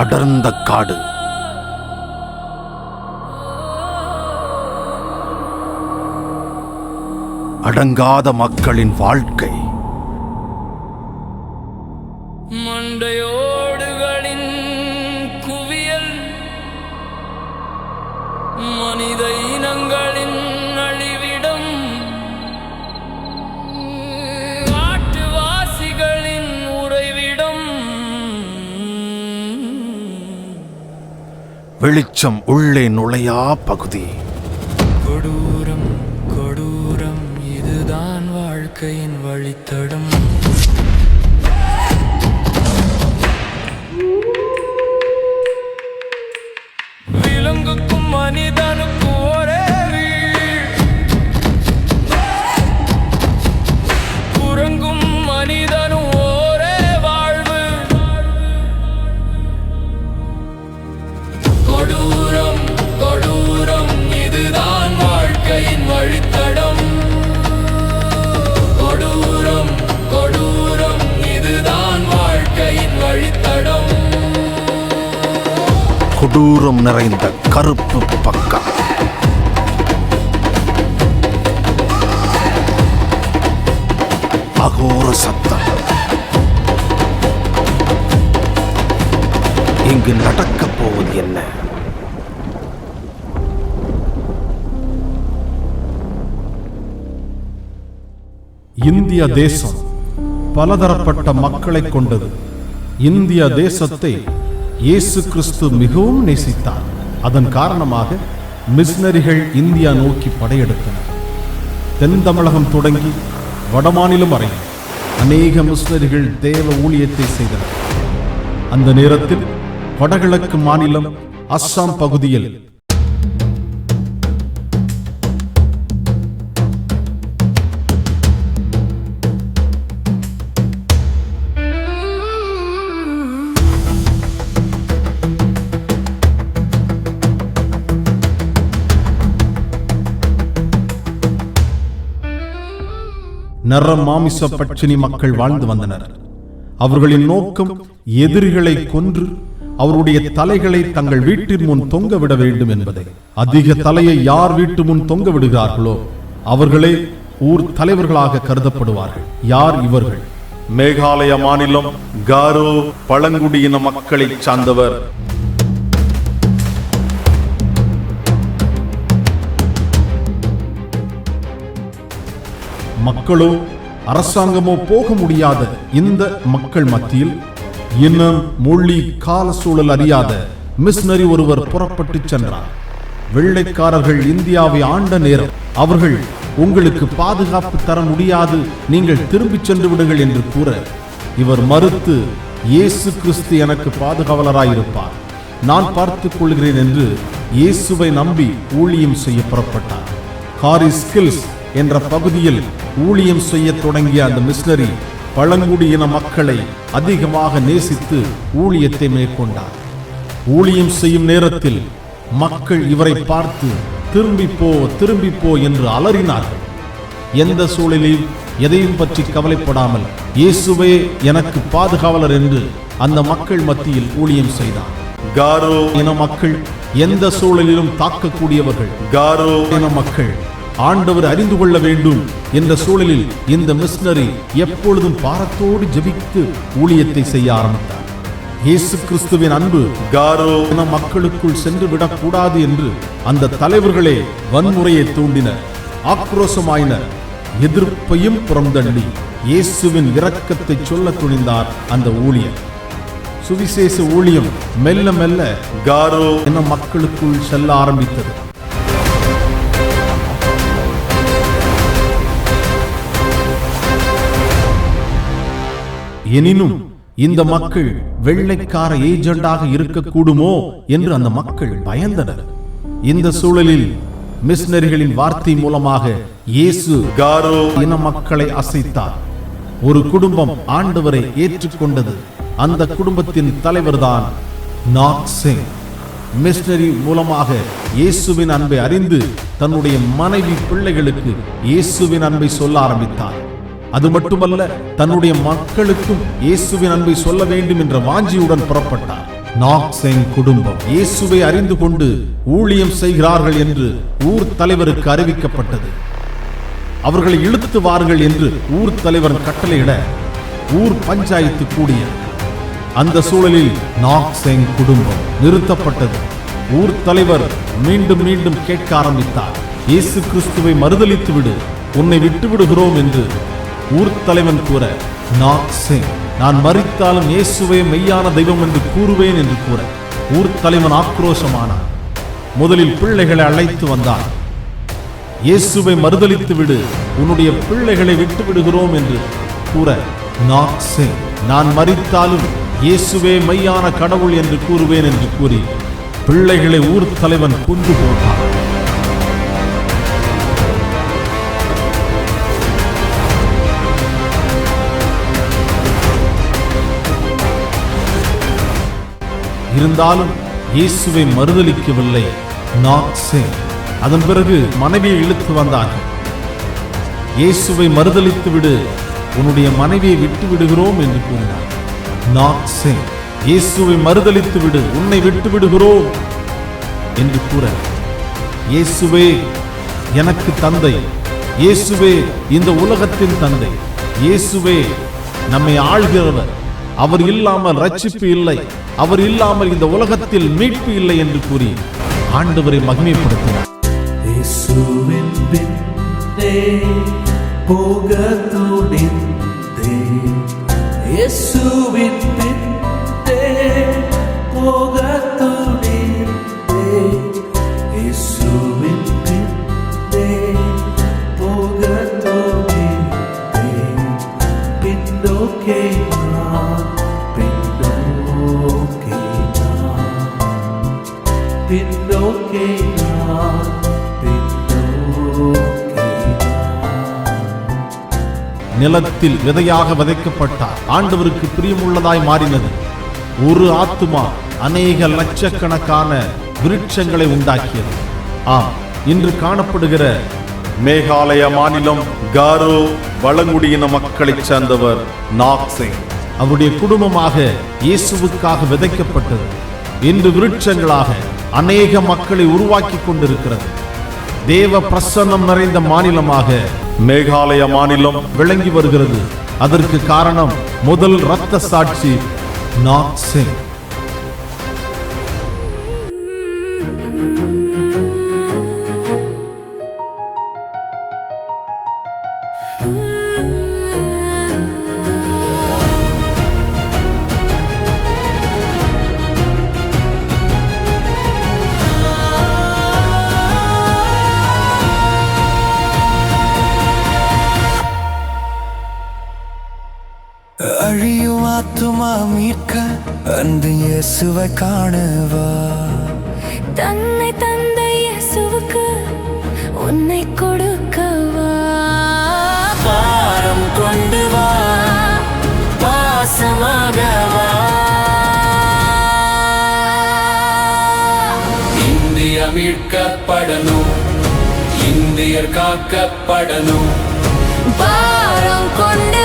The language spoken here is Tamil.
அடர்ந்த காடு. அடங்காத மக்களின் வாழ்க்கை. மண்டையோடுகளின் குவியல், மனித இனங்களின் அழிவிடம், காட்டுவாசிகளின் உறைவிடம். வெளிச்சம் உள்ளே நுழையா பகுதி. கொடூரம் கொடூரம், இதுதான் வாழ்க்கையின் வழித்தடம். விலங்குக்கும் மனிதனுக்கும் ஒரே வீடு, குரங்கும் மனிதனும் ஒரே வாழ்வு. கொடூரம் கொடூரம், இதுதான் வாழ்க்கையின் வழித்தடம். கொடூரம் கொடூரம், இதுதான் வாழ்க்கையின் வழித்தடம். கொடூரம் நிறைந்த கருப்பு பக்கம். அகோர சத்தம். இங்கு நடக்கப் போவது என்ன? இந்திய தேசம் பலதரப்பட்ட மக்களை கொண்டது. இந்திய தேசத்தை இயேசு கிறிஸ்து மிகவும் நேசித்தார். அதன் காரணமாக மிஷனரிகள் இந்தியா நோக்கி படையெடுத்தனர். தென் தமிழகம் தொடங்கி வடமாநிலம் வரை அநேக மிஷனரிகள் தேவ ஊழியத்தை செய்தனர். அந்த நேரத்தில் வடகிழக்கு மாநிலம் அஸ்ஸாம் பகுதியில் நர மாமிச பட்சினி மக்கள் வாழ்ந்து வந்தனர். அவர்களின் நோக்கம் எதிரிகளை கொன்று அவருடைய தலைகளை தங்கள் வீட்டின் முன் தொங்க விட வேண்டும் என்பதே. அதிக தலையை யார் வீட்டு முன் தொங்க விடுகிறார்களோ அவர்களே ஊர் தலைவர்களாக கருதப்படுவார்கள். யார் இவர்கள்? மேகாலய மாநிலம் காரோ பழங்குடியின மக்களை சார்ந்தவர். மக்களோ அரசாங்கமோ போக முடியாத இந்த மக்கள் மத்தியில் இனம், மொழி, கால சூழல் அறியாத மிஷனரி ஒருவர் புறப்பட்டு சென்றார். வெள்ளைக்காரர்கள் இந்தியாவை ஆண்ட நேரம் அவர்கள் உங்களுக்கு பாதுகாப்பு தர முடியாது, நீங்கள் திரும்பிச் சென்று விடுங்கள் என்று கூற இவர் மறுத்து, இயேசு கிறிஸ்து எனக்கு பாதுகாவலராயிருப்பார், நான் பார்த்துக் கொள்கிறேன் என்று இயேசுவை நம்பி ஊழியம் செய்ய புறப்பட்டார். காரிஸ் ஹில்ஸ் என்ற பகுதியில் ஊழியம் செய்ய தொடங்கிய அந்த மிஷனரி பழங்குடியின மக்களை அதிகமாக நேசித்து ஊழியத்தை மேற்கொண்டார். ஊழியம் செய்யும் நேரத்தில் மக்கள் இவரை பார்த்து திரும்பி போ என்று அலறினார்கள். எந்த சூழலில் எதையும் பற்றி கவலைப்படாமல் இயேசுவே எனக்கு பாதுகாவலர் என்று அந்த மக்கள் மத்தியில் ஊழியம் செய்தார். காரோ இன மக்கள் எந்த சூழலிலும் தாக்கக்கூடியவர்கள். காரோ இன மக்கள் ஆண்டவர் அறிந்து கொள்ள வேண்டும் என்ற சூழலில் இந்த மிஷனரி எப்பொழுதும் பாரத்தோடு ஜெபித்து ஊழியத்தை செய்ய ஆரம்பித்தார். இயேசு கிறிஸ்துவின் அன்பு காரோ இன மக்களுக்குள் சென்று விடக்கூடாது என்று அந்த தலைவர்களே வன்முறையை தூண்டினர், ஆக்ரோஷமாயினர். எதிர்ப்பையும் புறந்தள்ளி இயேசுவின் இரக்கத்தை சொல்ல துணிந்தார் அந்த ஊழியர். சுவிசேஷ ஊழியம் மெல்ல மெல்ல காரோ இன மக்களுக்குள் செல்ல ஆரம்பித்தது. எனினும் இந்த மக்கள் வெள்ளைக்கார ஏஜெண்டாக இருக்கக்கூடுமோ என்று அந்த மக்கள் பயந்தனர். இந்த சூழலில் மிஷனரிகளின் வார்த்தை மூலமாக இயேசு காரோ இன மக்களை அசைத்தார். ஒரு குடும்பம் ஆண்டவரை ஏற்றுக்கொண்டது. அந்த குடும்பத்தின் தலைவர்தான் நாக் சிங். மிஷனரி மூலமாக இயேசுவின் அன்பை அறிந்து தன்னுடைய மனைவி பிள்ளைகளுக்கு இயேசுவின் அன்பை சொல்ல ஆரம்பித்தார். அது மட்டுமல்ல, தன்னுடைய மக்களுக்கும் இயேசுவின் அன்பை சொல்ல வேண்டும் என்ற வாஞ்சியுடன் புறப்பட்டார். நாக்செங் குடும்பம் இயேசுவை அறிந்து கொண்டு ஊழியம் செய்கிறார்கள் என்று ஊர் தலைவருக்கு அறிவிக்கப்பட்டது. அவர்களை இழுத்து வாருங்கள் என்று ஊர் தலைவர் கட்டளையிட ஊர் பஞ்சாயத்து கூடியது. அந்த சூழலில் நாக்செங் குடும்பம் நிறுத்தப்பட்டது. ஊர் தலைவர் மீண்டும் மீண்டும் கேட்க ஆரம்பித்தார். இயேசு கிறிஸ்துவை மறுதலித்து விடு, உன்னை விட்டு விடுகிறோம் என்று ஊர் தலைவன் கூற, நாக்செங் நான் மரித்தாலும் இயேசுவே மெய்யான தெய்வம் என்று கூறுவேன் என்று கூற ஊர் தலைவன் ஆக்ரோஷமானார். முதலில் பிள்ளைகளை அழைத்து வந்தார். இயேசுவை மறுதலித்து விடு, உன்னுடைய பிள்ளைகளை விட்டு விடுகிறோம் என்று கூற, நாக்செங் நான் மரித்தாலும் இயேசுவே மெய்யான கடவுள் என்று கூறுவேன் என்று கூறி பிள்ளைகளை ஊர் தலைவன் கொன்று போட்டார். இருந்தாலும் இயேசுவை மறுதலிக்கவில்லை நாக்செங். அதன் பிறகு மனைவியை இழுத்து வந்தார்கள். இயேசுவை மறுதலித்து விடு, உன்னுடைய மனைவியை விட்டு விடுகிறோம் என்று கூறினார். நாக்செங் இயேசுவை மறுதலித்து விடு, உன்னை விட்டு விடுகிறோம் என்று கூற, இயேசுவே எனக்கு தந்தை, இயேசுவே இந்த உலகத்தின் தந்தை, இயேசுவே நம்மை ஆள்கிறவர், அவர் இல்லாமல் ரட்சிப்பு இல்லை, அவர் இல்லாமல் இந்த உலகத்தில் மீட்பு இல்லை என்று கூறி ஆண்டவரை மகிமைப்படுத்தினார். இயேசுவின் பின்னே போக துணிந்தேன், இயேசுவின் பின்னே போக துணிந்தேன், இயேசுவின் பின்னே போக துணிந்தேன், பின்னோக்கே நான், பின்னோக்கே நான், பின்னோக்கே நான், பின்னோக்கே நான். நிலத்தில் விதையாக விதைக்கப்பட்டார். ஆண்டவருக்கு பிரியமுள்ளதாய் மாறினது. ஒரு ஆத்துமா அநேக லட்சக்கணக்கான விருட்சங்களை உண்டாக்கியது. ஆம், இன்று காணப்படுகிற மேகாலய மாநிலம் காரோ வளங்குடியின மக்களைச் சேர்ந்தவர் நாக்செங். அவருடைய குடும்பமாக இயேசுவுக்காக விதைக்கப்பட்டது. இன்று விருட்சங்களாக அநேக மக்களை உருவாக்கி கொண்டிருக்கிறது. தேவ பிரசன்னம் நிறைந்த மாநிலமாக மேகாலய மாநிலம் விளங்கி வருகிறது. அதற்கு காரணம் முதல் இரத்த சாட்சி நாக்செங். அழியும் ஆத்துமா மீட்க அன்பு இயேசுவை காணவா, தன்னை தந்த இயேசுவுக்கு உன்னை கொடுக்கவா, பாரம் கொண்டு வா, பாசமாக வா. இந்தியா மீட்கப்படணும், இந்தியர் காக்கப்படணும், பாரம் கொண்டு